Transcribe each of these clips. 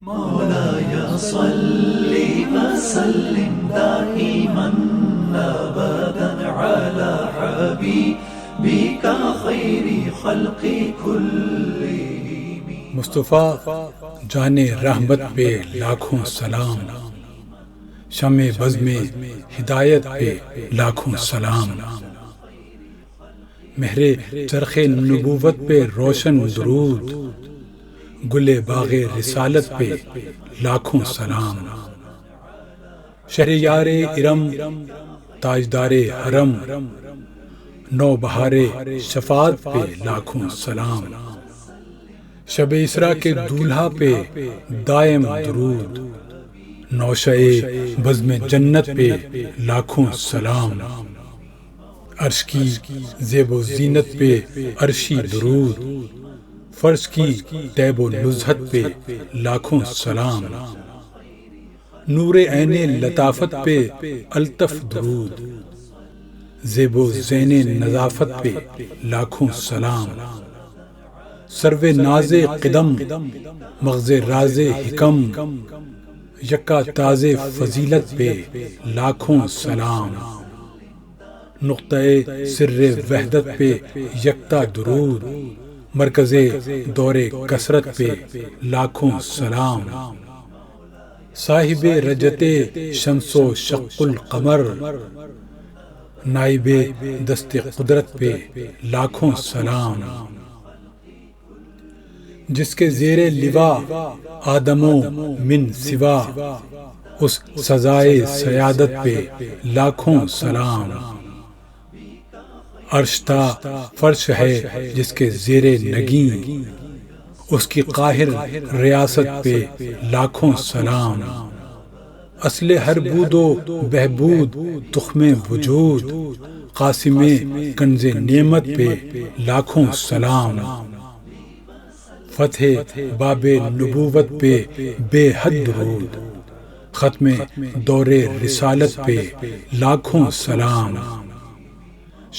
مولاي صل وسلم دائما ابدا على حبيبك خير خلق كلهم. مصطفیٰ جان رحمت پہ لاکھوں سلام، شمع بزم ہدایت پہ لاکھوں سلام، مہر چرخ نبوت پہ روشن درود، گل باغ رسالت پہ لاکھوں سلام، شہریار ارم تاجدار حرم، نو بہار شفاعت پہ لاکھوں سلام، شب اسرا کے دولہا پہ دائم درود، نوشہ بزم جنت پہ لاکھوں سلام، عرش کی زیب و زینت پہ عرشی درود، فرش کی طیب و نزہت پہ لاکھوں سلام، نور عین لطافت پہ الطف درود، زیب و زین نظافت پہ لاکھوں سلام، سرو ناز قدم مغز راز حکم، یکا تاز فضیلت پہ لاکھوں سلام، نقطہ سر وحدت پہ یکتا درود، مرکز دور کثرت پہ لاکھوں سلام، صاحب رجت شمس و شق القمر، نائب دست قدرت پہ لاکھوں سلام، جس کے زیر لوا آدم و من سوا، اس سزائے سیادت پہ لاکھوں سلام، عرش تا فرش ہے جس کے زیر نگیں، اس کی قاہر ریاست پہ لاکھوں سلام، اصل ہر بود و بہبود تخم وجود، قاسم کنز نعمت پہ لاکھوں سلام، فتح باب نبوت پہ بے حد درود، ختم دور رسالت پہ لاکھوں سلام،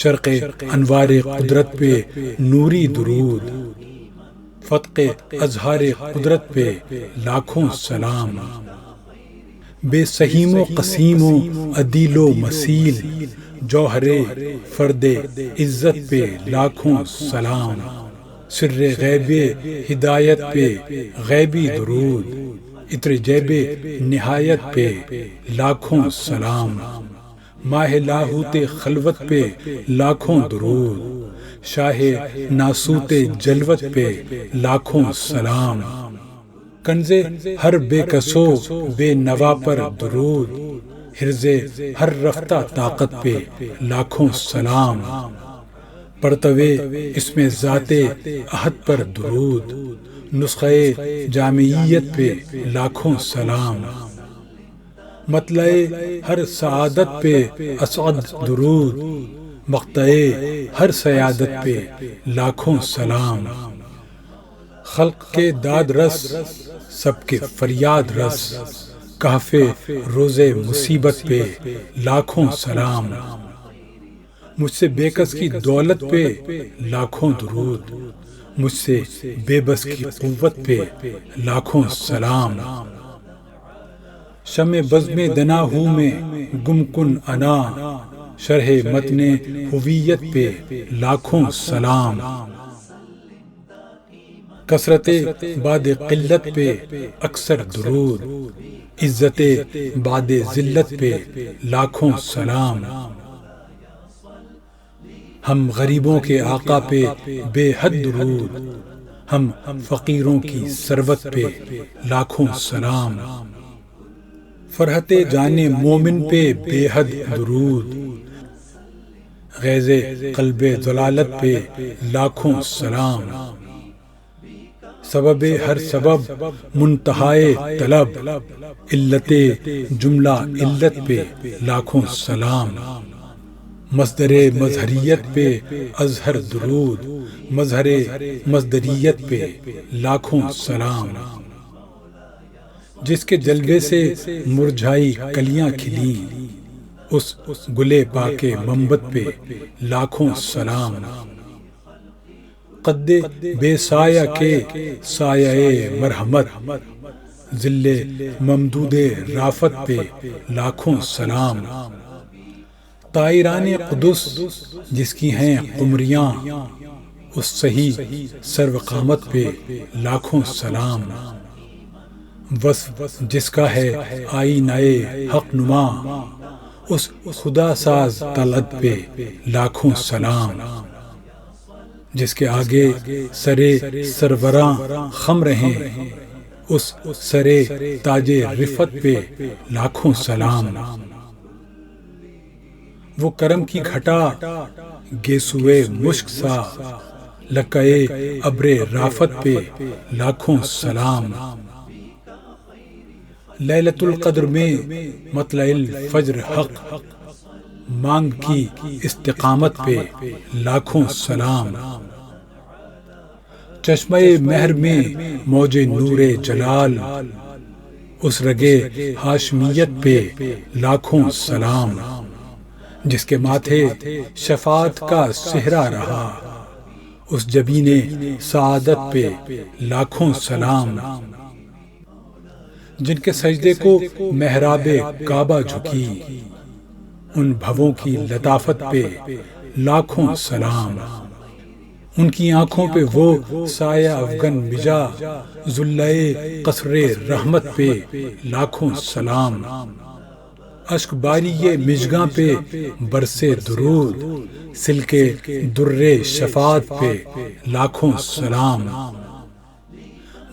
شرق انوار قدرت پہ نوری درود، فتق اظہار قدرت پہ لاکھوں سلام، بے سہیم و قسیم و عدیل و مسیل، جوہر فرد عزت پہ لاکھوں سلام، سر غیب ہدایت پہ غیبی درود، عطر جیب نہایت پہ لاکھوں سلام، ماہ لاہوت خلوت پہ لاکھوں درود، شاہ ناسوت جلوت پہ لاکھوں سلام، کنز ہر بے کسو بے نوا پر درود، حرز ہر رفتہ طاقت پہ لاکھوں سلام، پرتوے اسم ذات احد پر درود، نسخہ جامعیت پہ لاکھوں سلام، مطلع ہر سعادت پہ اسعد درود، مقطع ہر سیادت پہ لاکھوں سلام، خلق کے داد رس سب کے فریاد رس، کہف روز مصیبت پہ لاکھوں سلام، مجھ سے بے کس کی دولت پہ لاکھوں درود، مجھ سے بے بس کی قوت پہ لاکھوں سلام، شمع بزم دنا ہوں میں گم کن انا، شرح متن ہویت پہ لاکھوں سلام، کثرت بعد قلت پہ اکثر درود، عزت بعد ذلت پہ لاکھوں سلام، ہم غریبوں کے آقا پہ بے حد درود، ہم فقیروں کی ثروت پہ لاکھوں سلام، فرحت جان مومن پہ بے حد درود، غیظ قلب ضلالت پہ لاکھوں سلام، سبب ہر سبب منتہائے طلب، علت جملہ علت پہ لاکھوں سلام، مصدر مظہریت پہ اظہر درود، مظہر مصدریت پہ لاکھوں سلام، جس کے جلوے سے مرجھائی کلیاں کھلیں، اس گلے پاک منبت پہ لاکھوں سلام، قد بے سایہ کے سایہ مرحمت، ذل ممدود رافت پہ لاکھوں سلام، طائران قدس جس کی ہیں قمریاں، اس صحیح سرو قامت پہ لاکھوں سلام، وصف جس کا ہے آئینہ حق نما، اس خدا ساز طلعت پہ لاکھوں سلام، جس کے آگے سرے سروراں خم رہیں، اس سرے تاج رفت پہ لاکھوں سلام، وہ کرم کی گھٹا گیسوئے مشک سا، لکئے ابر رافت پہ لاکھوں سلام، لیلۃ القدر میں مطلع الفجر حق، مانگ کی استقامت پہ لاکھوں سلام، چشمہ مہر میں موج نور جلال، اس رگے ہاشمیت پہ لاکھوں سلام، جس کے ماتھے شفاعت کا صحرا رہا، اس جبین سعادت پہ لاکھوں سلام، جن کے سجدے کو محراب کعبہ جھکی، ان بھووں کی لطافت پہ لاکھوں سلام، ان کی آنکھوں پہ وہ سایہ افغن مجا، ذلۂ قصر رحمت پہ لاکھوں سلام، اشک باری یہ مژگاں پہ برسے درود، سلکے در شفاعت پہ لاکھوں سلام،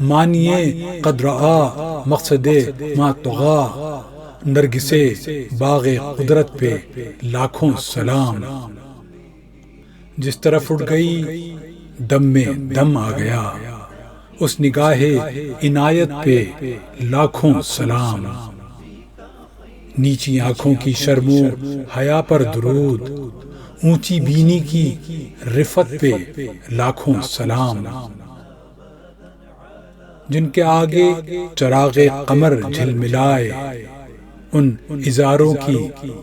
مانیے قد رعا مقصد ما طغا، نرگسے باغ قدرت پہ لاکھوں سلام، جس طرف اٹھ گئی دم میں دم آ گیا، اس نگاہ عنایت پہ لاکھوں سلام، نیچی آنکھوں کی شرم و حیا پر درود، اونچی بینی کی رفت پہ لاکھوں سلام، جن کے آگے چراغ قمر جھلملائے، ان ازاروں کی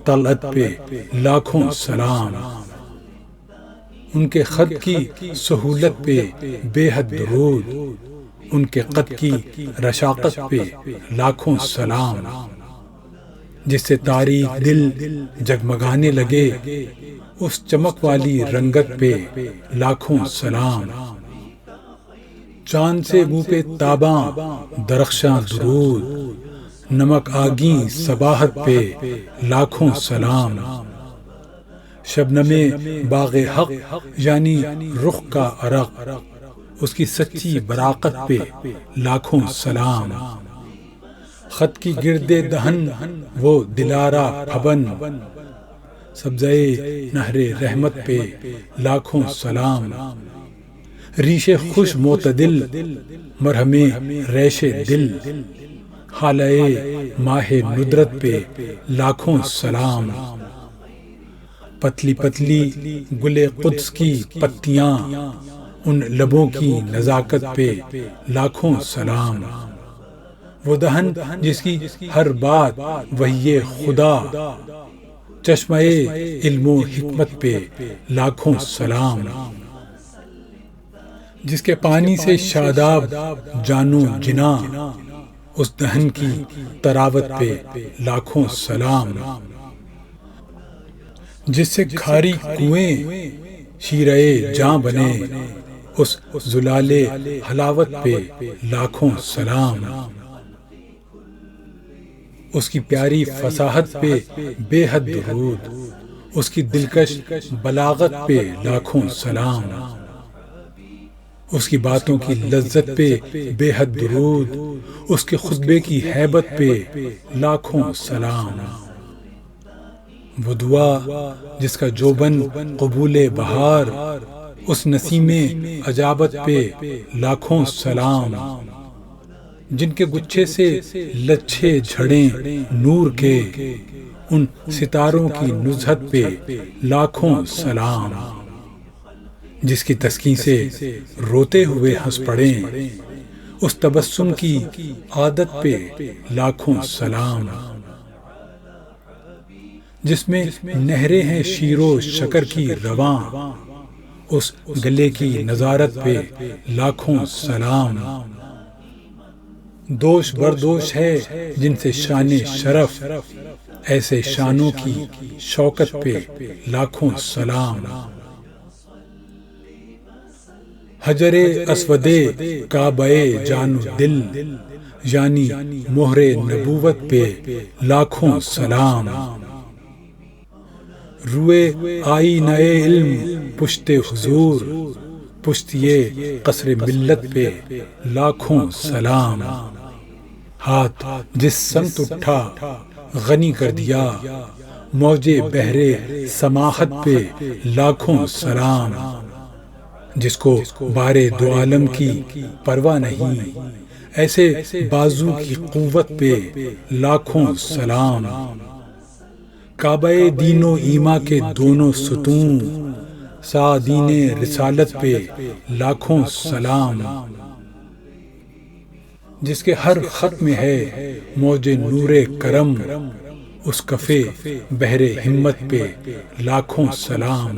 طلعت پہ لاکھوں سلام، ان کے خط کی سہولت پہ بے حد درود، ان کے قد کی رشاقت پہ لاکھوں سلام، جس سے تاریک دل جگمگانے لگے، اس چمک والی رنگت پہ لاکھوں سلام، چاند سے منہ پہ تاباں درخشاں درود، نمک آگیں صباحت پہ لاکھوں سلام، شبنم باغ حق یعنی رخ کا عرق، اس کی سچی براقت پہ لاکھوں سلام، خط کی گرد دہن وہ دلارا پھبن، سبزے نہر رحمت پہ لاکھوں سلام، ریش خوش معتدل مرہم ریش دل، حالہ ماہ ندرت پہ لاکھوں سلام، پتلی پتلی گل قدس کی پتیاں، ان لبوں کی نزاکت پہ لاکھوں سلام، وہ دہن جس کی ہر بات وحی خدا، چشمہ علم و حکمت پہ لاکھوں سلام، جس کے پانی سے شاداب جانو جنا، اس دہن کی تراوت پہ لاکھوں سلام، جس سے کھاری کنویں شیرے جاں بنے، اس زلال حلاوت پہ لاکھوں سلام، اس کی پیاری فصاحت پہ بے حد درود، اس کی دلکش بلاغت پہ لاکھوں سلام، اس کی باتوں کی لذت پہ بے حد درود، اس کے خطبے کی ہیبت پہ لاکھوں سلام، وہ دعا جس کا جوبن قبول بہار، اس نسیم عجابت پہ لاکھوں سلام، جن کے گچھے سے لچھے جھڑیں نور کے، ان ستاروں کی نزہت پہ لاکھوں سلام، جس کی تسکین سے روتے ہوئے ہنس پڑیں، اس تبسم کی عادت پہ لاکھوں سلام، جس میں نہریں ہیں شیر و شکر کی رواں، اس گلے کی نظارت پہ لاکھوں سلام، دوش بردوش ہے جن سے شان شرف، ایسے شانوں کی شوکت پہ لاکھوں سلام۔ حجر اسود کعبہ جان و دل، یعنی مہر نبوت پہ لاکھوں سلام۔ روئے آئینہ علم پشت حضور، پشت یہ قصر ملت پہ لاکھوں سلام۔ ہاتھ جس سمت اٹھا غنی کر دیا، موج بحر سماحت پہ لاکھوں سلام۔ جس کو بارے دو عالم کی پرواہ نہیں، ایسے بازو کی قوت پہ لاکھوں سلام۔ کعبہ دین و ایمان کے دونوں ستون، سعدین رسالت پہ لاکھوں سلام۔ جس کے ہر خط میں ہے موج نور کرم، اس کفے بحر ہمت پہ لاکھوں سلام۔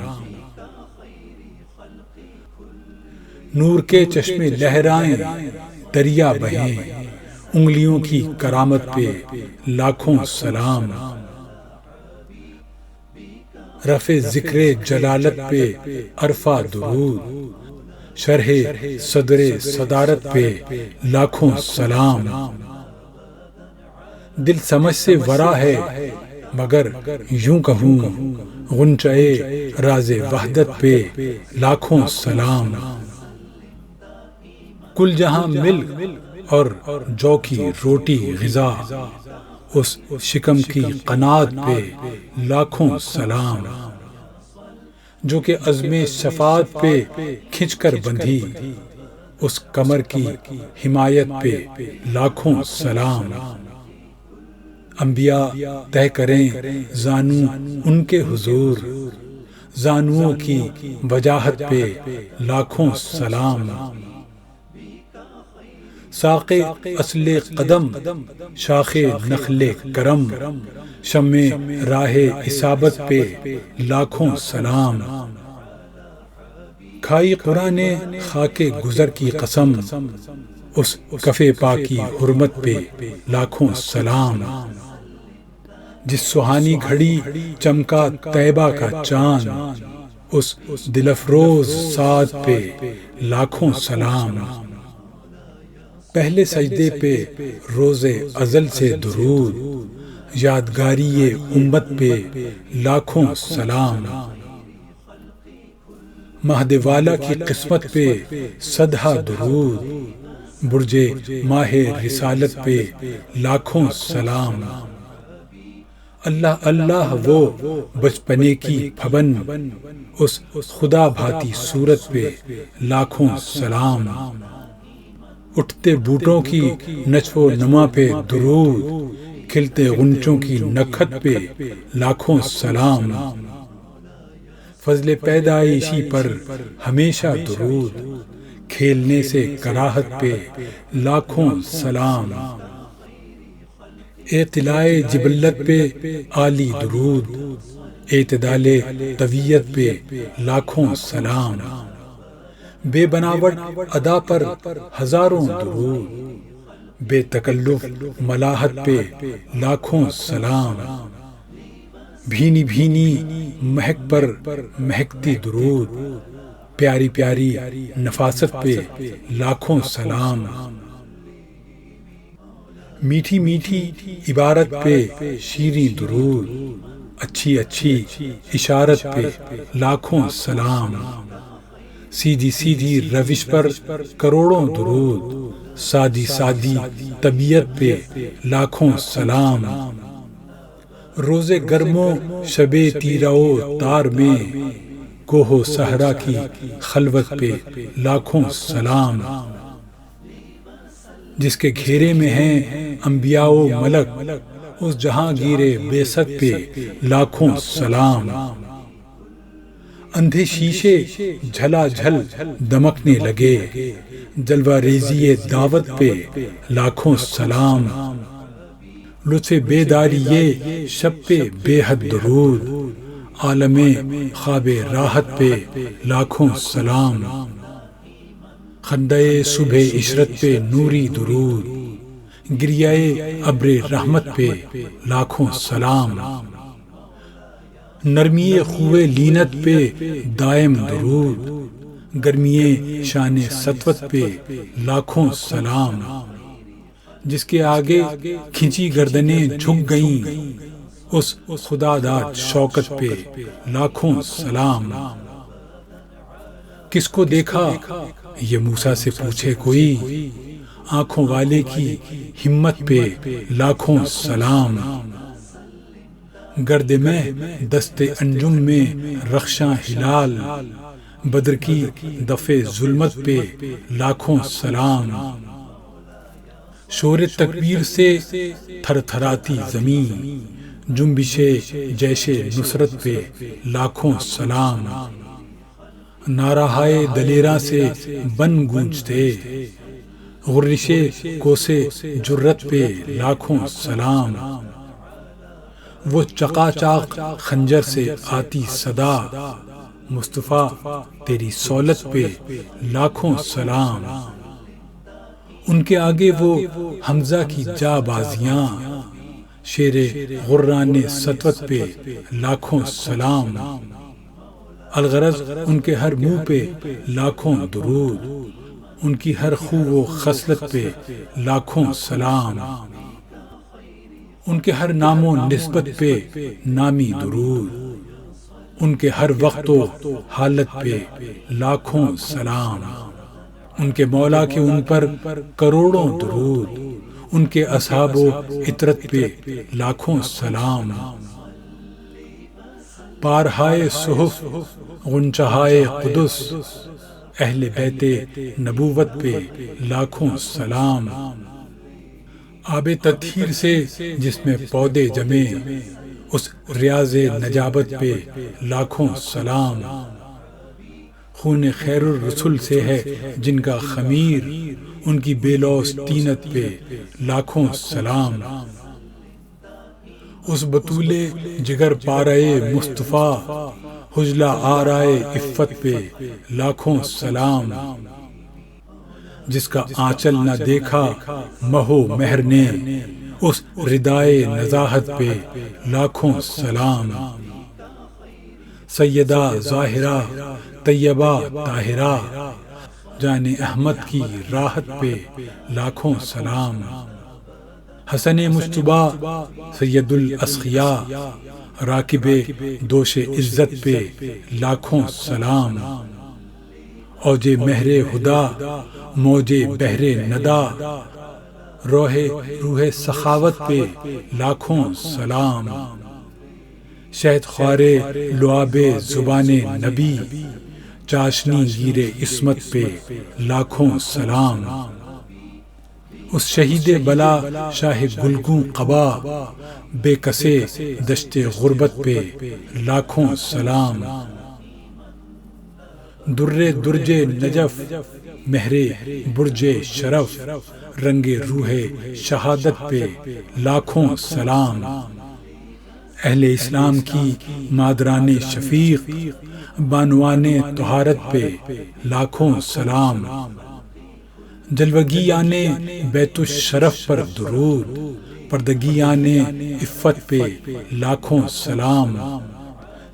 نور کے چشمے لہرائیں دریا بہیں، انگلیوں کی کرامت پہ لاکھوں سلام۔ رفع ذکر جلالت پہ عرفہ درود، شرح صدر صدارت پہ لاکھوں سلام۔ دل سمجھ سے ورا ہے مگر یوں کہوں، غنچۂ راز وحدت پہ لاکھوں سلام۔ کل جہاں ملک اور جو کی روٹی غذا، اس شکم کی قناعت پہ لاکھوں سلام۔ جو کہ عزم شفاعت پہ کھنچ کر بندھی، اس کمر کی حمایت پہ لاکھوں سلام۔ انبیاء طے کریں زانو ان کے حضور، زانوؤں کی وجاہت پہ لاکھوں سلام۔ ساق اصل قدم شاخ نخل کرم، شمع راہ اصابت پہ لاکھوں سلام۔ کھائی قرآن خاک گزر کی قسم، اس کفے پاکی حرمت پہ لاکھوں سلام۔ جس سہانی گھڑی چمکا طیبہ کا چاند، اس دل افروز سعد پہ لاکھوں سلام۔ پہلے سجدے پہ روز ازل سے درود، یادگاری امت پہ لاکھوں سلام۔ مہد والا کی قسمت پہ صدہا درود، برج ماہ رسالت پہ لاکھوں سلام۔ اللہ اللہ وہ بچپنے کی پھبن، اس خدا بھاتی صورت پہ لاکھوں سلام۔ اٹھتے بوٹوں کی نشو و نما پہ درود، کھلتے غنچوں کی نکھت پہ لاکھوں سلام۔ فضل پیدائشی پر ہمیشہ درود، کھیلنے سے کراہت پہ لاکھوں سلام۔ اطلاع جبلت پہ عالی درود، اعتدال طبیعت پہ لاکھوں سلام۔ بے بناوٹ ادا پر ہزاروں درود، بے تکلف ملاحت پہ لاکھوں سلام۔ بھینی بھینی مہک پر مہکتی درود، پیاری پیاری نفاست پہ لاکھوں سلام۔ میٹھی میٹھی عبارت پہ شیریں درود، اچھی اچھی اشارت پہ لاکھوں سلام۔ سیدھی سیدھی روش پر کروڑوں درود، سادی سادی طبیعت پہ لاکھوں سلام۔ روز گرموں شب تیرہ و تار میں، کوہ و صحرا کی خلوت پہ لاکھوں سلام۔ جس کے گھیرے میں ہیں انبیاء و ملک، اس جہانگیر بے ست پہ لاکھوں سلام۔ اندھے شیشے جھلا جھل دمکنے لگے، جلوہ ریزی دعوت پہ لاکھوں سلام۔ لطف بیداری یہ شب پہ بے حد درود، عالم خواب راحت پہ لاکھوں سلام۔ خندۂ صبح عشرت پہ نوری درود، گریائے ابر رحمت پہ لاکھوں سلام، نرمی خوے لینت پہ دائم درود، گرمی شان سطوت پہ لاکھوں سلام، جس کے آگے کھنچی گردنیں جھک گئیں اس خدا داد شوکت پہ لاکھوں سلام۔ کس کو دیکھا یہ موسیٰ سے پوچھے کوئی، آنکھوں والے کی ہمت پہ لاکھوں سلام، گرد میں دست انجم میں رخشاں ہلال، بدر کی دفع ظلمت پہ لاکھوں سلام، شور تکبیر سے تھر تھراتی زمین، جنبش جیش نصرت پہ لاکھوں سلام، نعرہائے دلیراں سے بن گونجتے، غرش کوسے جرت پہ لاکھوں سلام، وہ چقا چاق خنجر سے آتی صدا، مصطفیٰ تیری سولت پہ لاکھوں سلام، ان کے آگے وہ حمزہ کی جا بازیاں، شیر غران سطوت پہ لاکھوں سلام، الغرض ان کے ہر منہ پہ لاکھوں درود، ان کی ہر خو و خصلت پہ لاکھوں سلام، ان کے ہر نام و نسبت پہ نامی درود، ان کے ہر وقت و حالت پہ لاکھوں سلام، ان کے مولا کے ان پر کروڑوں درود، ان کے اصحاب و عطرت پہ لاکھوں سلام، پارہائے صحف غنچہائے قدس، اہل بیت نبوت پہ لاکھوں سلام، آب تطہیر سے جس میں پودے جمے، اس ریاض نجابت پہ لاکھوں سلام، خون خیر الرسل سے ہے جن کا خمیر، ان کی بے لوث طینت پہ لاکھوں سلام، اس بطول جگر پارے مصطفیٰ، حجلہ آرائے عفت پہ لاکھوں سلام، جس کا آنچل نہ دیکھا مہو مہر نے، اس ردائے نزاہت پہ لاکھوں سلام، سیدہ ظاہرہ طیبہ طاہرہ، جان احمد کی راحت پہ لاکھوں سلام، حسن مجتبیٰ سید الاسخیاء، راکب دوش عزت پہ لاکھوں سلام، اوج مہر ہدا موج بحر ندا، روح سخاوت پہ لاکھوں سلام، شہد خوار لعاب زبان نبی، چاشنی گیر عصمت پہ لاکھوں سلام، اس شہید بلا شاہ گلگوں قبا، بے کسے دشت غربت پہ لاکھوں سلام، در درج نجف مہر برج شرف، رنگ روح شہادت پہ لاکھوں سلام، اہل اسلام کی مادران شفیق، بانوان طہارت پہ لاکھوں سلام، جلوگیان بیت الشرف پر درود، پردگیان عفت پہ لاکھوں سلام،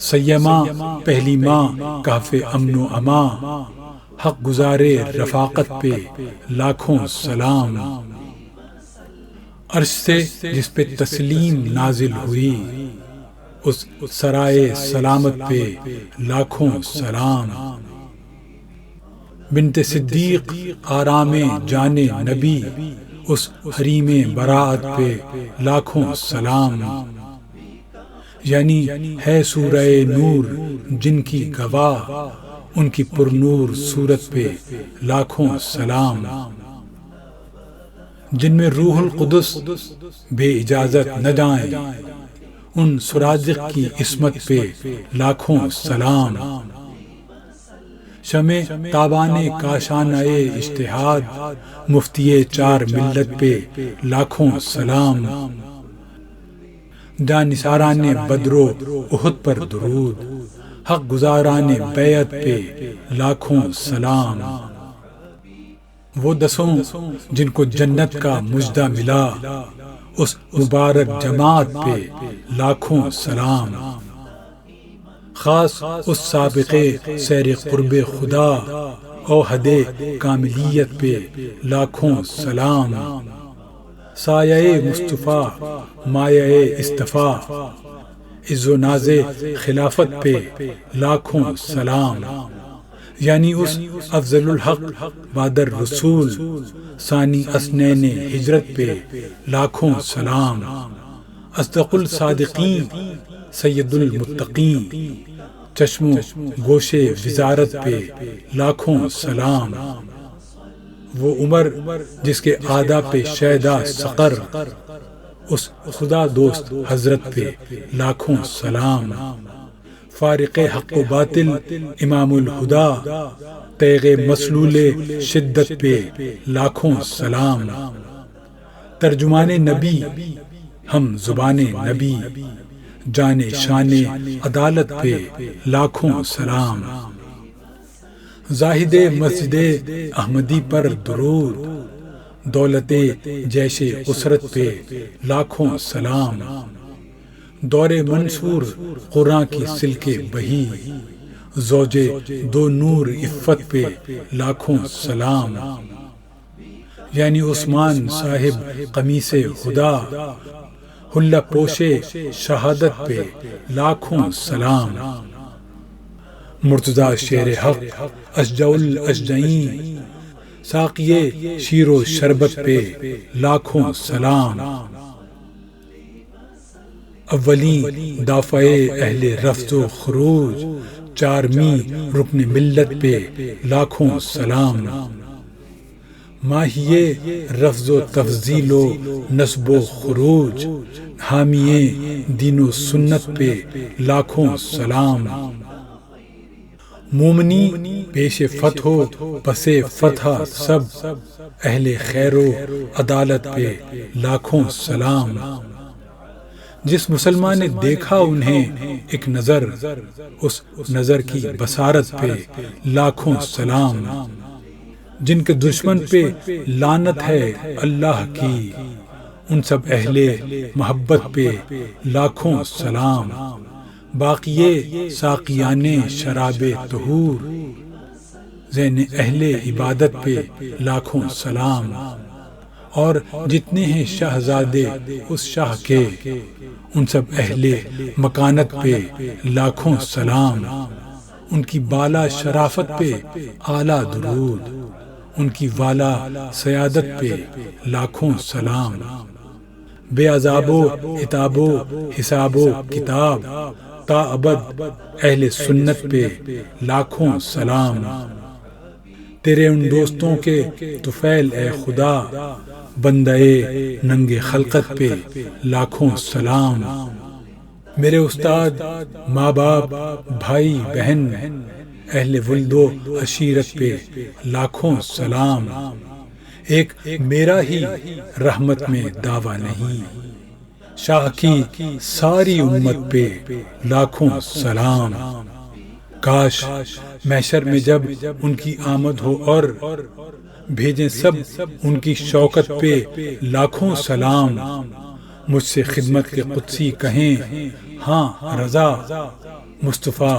سیما پہلی ماں کہف امن و اما، حق گزار رفاقت پہ لاکھوں سلام، عرش سے جس پہ تسلیم نازل ہوئی، اس سرائے سلامت پہ لاکھوں سلام، بنت صدیق آرام جان نبی، اس حریم براعت پہ لاکھوں سلام، یعنی ہے سورہ نور جن کی گواہ، ان کی پرنور صورت پہ لاکھوں سلام، جن میں روح القدس بے اجازت نہ جائیں، ان سرادق کی عصمت پہ لاکھوں سلام، شمع تابان کاشانہ اجتہاد، مفتی چار ملت پہ لاکھوں سلام، جانثاران بدر و احد پر درود، حق گزاران بیعت پہ لاکھوں سلام، وہ 10 جن کو جنت کا مژدہ ملا، اس مبارک جماعت پہ لاکھوں سلام۔ خاص اس سابق سیر قرب خدا اوحد کاملیت پہ لاکھوں سلام۔ سایہ مصطفیٰ مایہ اصطفیٰ عز و ناز خلافت پہ لاکھوں سلام، یعنی اس افضل الحق بعد الرسول ثانی اسنین ہجرت پہ لاکھوں سلام۔ اصدق الصادقین سید المتقین چشم و گوش وزارت پہ لاکھوں سلام۔ وہ عمر جس کے آداب پہ شیدا سقر، اس خدا دوست حضرت پہ لاکھوں سلام۔ فارق حق و باطل امام الہدا تیغ مسلول شدت پہ لاکھوں سلام۔ ترجمان نبی ہم زبان نبی جان شان عدالت پہ لاکھوں سلام۔ زاہد مسجد احمدی پر درود، دولت جیش اسرت پہ لاکھوں سلام۔ دور منصور قرآن کی سلک بہی، زوج دو نور عفت پہ لاکھوں سلام، یعنی عثمان صاحب قمیص خدا حلہ پوش شہادت پہ لاکھوں سلام۔ مرتضی شیر حق اشجع الاشجعین ساقی شیر و شربت پہ لاکھوں سلام۔ اولین دافع اہل رفض و خروج چارمی رکن ملت پہ لاکھوں سلام۔ ماہی رفض و تفضیل و نسب و خروج حامی دین و سنت پہ لاکھوں سلام۔ مومنی پیش فتح و پس فتح سب اہل خیر و عدالت پہ لاکھوں سلام۔ جس مسلمان نے دیکھا انہیں ایک نظر، اس نظر کی بصارت پہ لاکھوں سلام۔ جن کے دشمن پہ لعنت ہے اللہ کی، ان سب اہل محبت پہ لاکھوں سلام۔ باقی ساقیان شراب طہور زین اہل عبادت پہ لاکھوں سلام۔ اور جتنے ہیں شہزادے اس شاہ کے، ان سب اہل مکانت پہ لاکھوں سلام۔ ان کی بالا شرافت پہ اعلیٰ درود، ان کی والا سیادت پہ لاکھوں سلام۔ بے عذاب و عتاب و حساب و کتاب تا ابد اہل سنت پہ لاکھوں سلام۔ تیرے ان دوستوں کے طفیل اے خدا، بندے ننگ خلقت پہ لاکھوں سلام۔ میرے استاد، ماں باپ، بھائی بہن، اہل ولد و عشیرت پہ لاکھوں سلام۔ ایک میرا ہی رحمت میں دعویٰ نہیں، شاہ کی ساری امت پہ لاکھوں سلام۔ کاش محشر میں جب ان کی آمد ہو اور بھیجیں سب ان کی شوکت پہ لاکھوں سلام۔ مجھ سے خدمت کے قدسی کہیں ہاں رضا، مصطفیٰ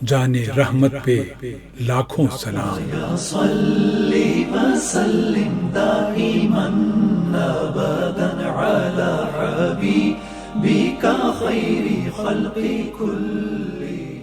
جان رحمت پہ لاکھوں سلام۔ صلی وسلم دائما ابدا علی حبیبک خیر خلق کلهم۔